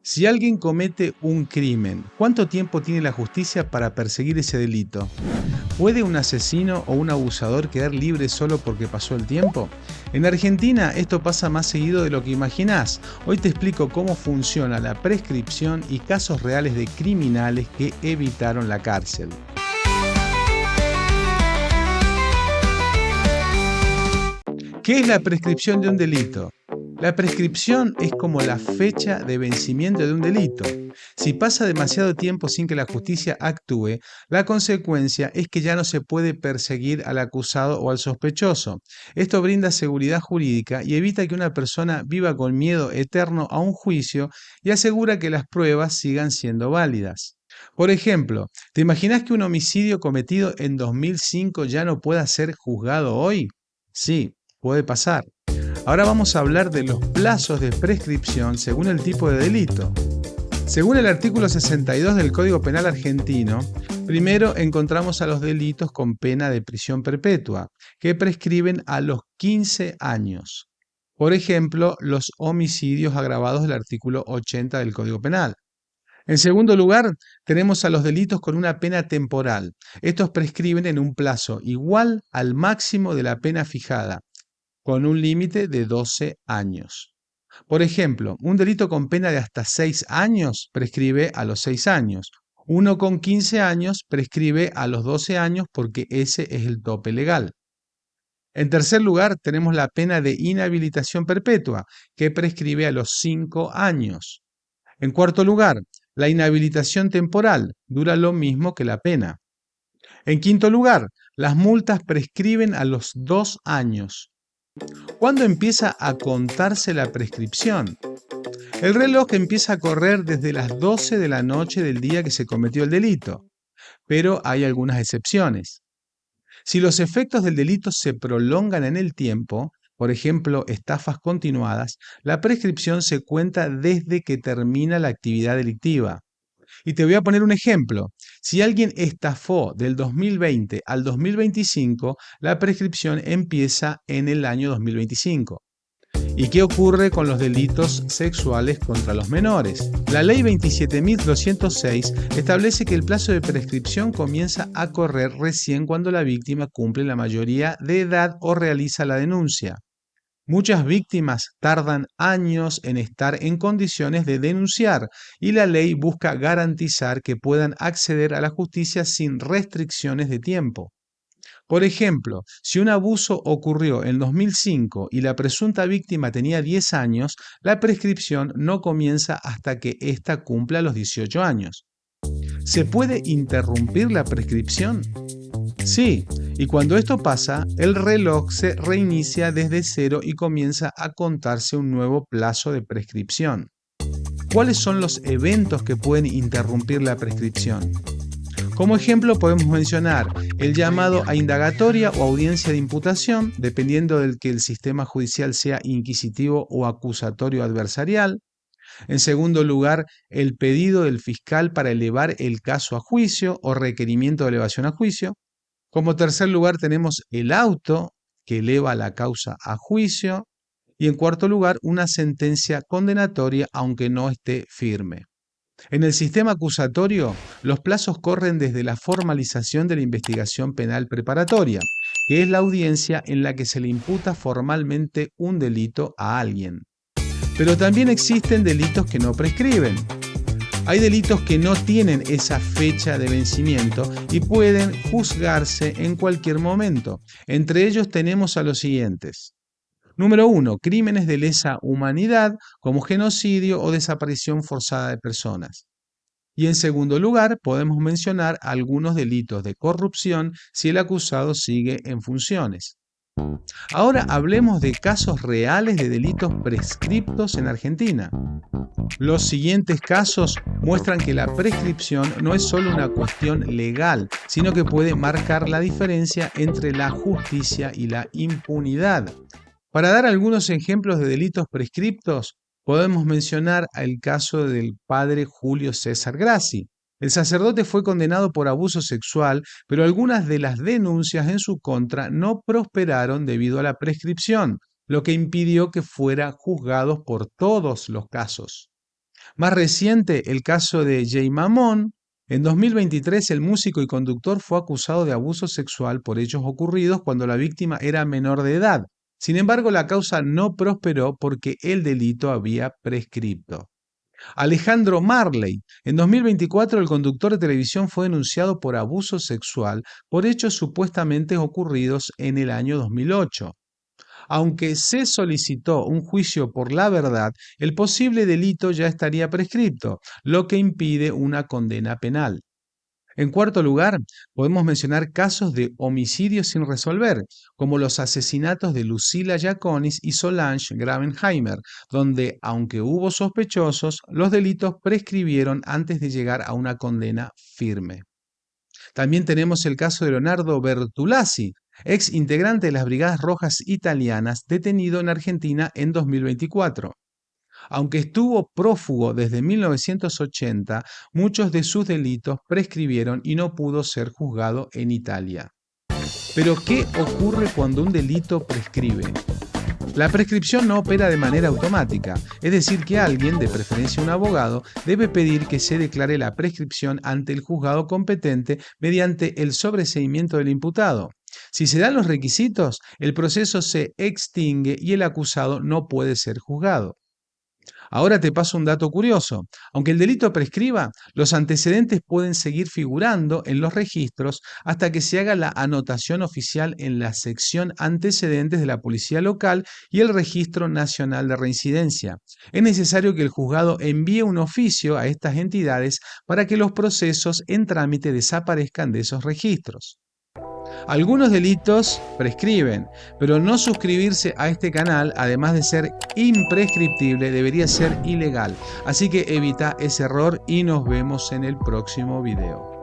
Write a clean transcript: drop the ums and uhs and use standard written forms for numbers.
Si alguien comete un crimen, ¿cuánto tiempo tiene la justicia para perseguir ese delito? ¿Puede un asesino o un abusador quedar libre solo porque pasó el tiempo? En Argentina esto pasa más seguido de lo que imaginás. Hoy te explico cómo funciona la prescripción y casos reales de criminales que evitaron la cárcel. ¿Qué es la prescripción de un delito? La prescripción es como la fecha de vencimiento de un delito. Si pasa demasiado tiempo sin que la justicia actúe, la consecuencia es que ya no se puede perseguir al acusado o al sospechoso. Esto brinda seguridad jurídica y evita que una persona viva con miedo eterno a un juicio y asegura que las pruebas sigan siendo válidas. Por ejemplo, ¿te imaginas que un homicidio cometido en 2005 ya no pueda ser juzgado hoy? Sí, puede pasar. Ahora vamos a hablar de los plazos de prescripción según el tipo de delito. Según el artículo 62 del Código Penal argentino, primero encontramos a los delitos con pena de prisión perpetua, que prescriben a los 15 años. Por ejemplo, los homicidios agravados del artículo 80 del Código Penal. En segundo lugar, tenemos a los delitos con una pena temporal. Estos prescriben en un plazo igual al máximo de la pena fijada, con un límite de 12 años. Por ejemplo, un delito con pena de hasta 6 años prescribe a los 6 años. Uno con 15 años prescribe a los 12 años porque ese es el tope legal. En tercer lugar, tenemos la pena de inhabilitación perpetua, que prescribe a los 5 años. En cuarto lugar, la inhabilitación temporal dura lo mismo que la pena. En quinto lugar, las multas prescriben a los 2 años. ¿Cuándo empieza a contarse la prescripción? El reloj empieza a correr desde las 12 de la noche del día que se cometió el delito, pero hay algunas excepciones. Si los efectos del delito se prolongan en el tiempo, por ejemplo, estafas continuadas, la prescripción se cuenta desde que termina la actividad delictiva. Y te voy a poner un ejemplo. Si alguien estafó del 2020 al 2025, la prescripción empieza en el año 2025. ¿Y qué ocurre con los delitos sexuales contra los menores? La ley 27.206 establece que el plazo de prescripción comienza a correr recién cuando la víctima cumple la mayoría de edad o realiza la denuncia. Muchas víctimas tardan años en estar en condiciones de denunciar y la ley busca garantizar que puedan acceder a la justicia sin restricciones de tiempo. Por ejemplo, si un abuso ocurrió en 2005 y la presunta víctima tenía 10 años, la prescripción no comienza hasta que ésta cumpla los 18 años. ¿Se puede interrumpir la prescripción? Sí, y cuando esto pasa, el reloj se reinicia desde cero y comienza a contarse un nuevo plazo de prescripción. ¿Cuáles son los eventos que pueden interrumpir la prescripción? Como ejemplo podemos mencionar el llamado a indagatoria o audiencia de imputación, dependiendo del que el sistema judicial sea inquisitivo o acusatorio adversarial. En segundo lugar, el pedido del fiscal para elevar el caso a juicio o requerimiento de elevación a juicio. Como tercer lugar tenemos el auto que eleva la causa a juicio. Y en cuarto lugar, una sentencia condenatoria aunque no esté firme. En el sistema acusatorio, los plazos corren desde la formalización de la investigación penal preparatoria, que es la audiencia en la que se le imputa formalmente un delito a alguien. Pero también existen delitos que no prescriben. Hay delitos que no tienen esa fecha de vencimiento y pueden juzgarse en cualquier momento. Entre ellos tenemos a los siguientes. Número 1. Crímenes de lesa humanidad como genocidio o desaparición forzada de personas. Y en segundo lugar, podemos mencionar algunos delitos de corrupción si el acusado sigue en funciones. Ahora hablemos de casos reales de delitos prescriptos en Argentina. Los siguientes casos muestran que la prescripción no es solo una cuestión legal, sino que puede marcar la diferencia entre la justicia y la impunidad. Para dar algunos ejemplos de delitos prescriptos, podemos mencionar el caso del padre Julio César Grassi. El sacerdote fue condenado por abuso sexual, pero algunas de las denuncias en su contra no prosperaron debido a la prescripción, lo que impidió que fuera juzgado por todos los casos. Más reciente, el caso de Jay Mamón. En 2023, el músico y conductor fue acusado de abuso sexual por hechos ocurridos cuando la víctima era menor de edad. Sin embargo, la causa no prosperó porque el delito había prescripto. Alejandro Marley. En 2024, el conductor de televisión fue denunciado por abuso sexual por hechos supuestamente ocurridos en el año 2008. Aunque se solicitó un juicio por la verdad, el posible delito ya estaría prescripto, lo que impide una condena penal. En cuarto lugar, podemos mencionar casos de homicidios sin resolver, como los asesinatos de Lucila Giaconis y Solange Gravenheimer, donde, aunque hubo sospechosos, los delitos prescribieron antes de llegar a una condena firme. También tenemos el caso de Leonardo Bertulazzi, ex integrante de las Brigadas Rojas Italianas, detenido en Argentina en 2024. Aunque estuvo prófugo desde 1980, muchos de sus delitos prescribieron y no pudo ser juzgado en Italia. Pero, ¿qué ocurre cuando un delito prescribe? La prescripción no opera de manera automática, es decir, que alguien, de preferencia un abogado, debe pedir que se declare la prescripción ante el juzgado competente mediante el sobreseimiento del imputado. Si se dan los requisitos, el proceso se extingue y el acusado no puede ser juzgado. Ahora te paso un dato curioso. Aunque el delito prescriba, los antecedentes pueden seguir figurando en los registros hasta que se haga la anotación oficial en la sección antecedentes de la policía local y el Registro Nacional de Reincidencia. Es necesario que el juzgado envíe un oficio a estas entidades para que los procesos en trámite desaparezcan de esos registros. Algunos delitos prescriben, pero no suscribirse a este canal, además de ser imprescriptible, debería ser ilegal. Así que evita ese error y nos vemos en el próximo video.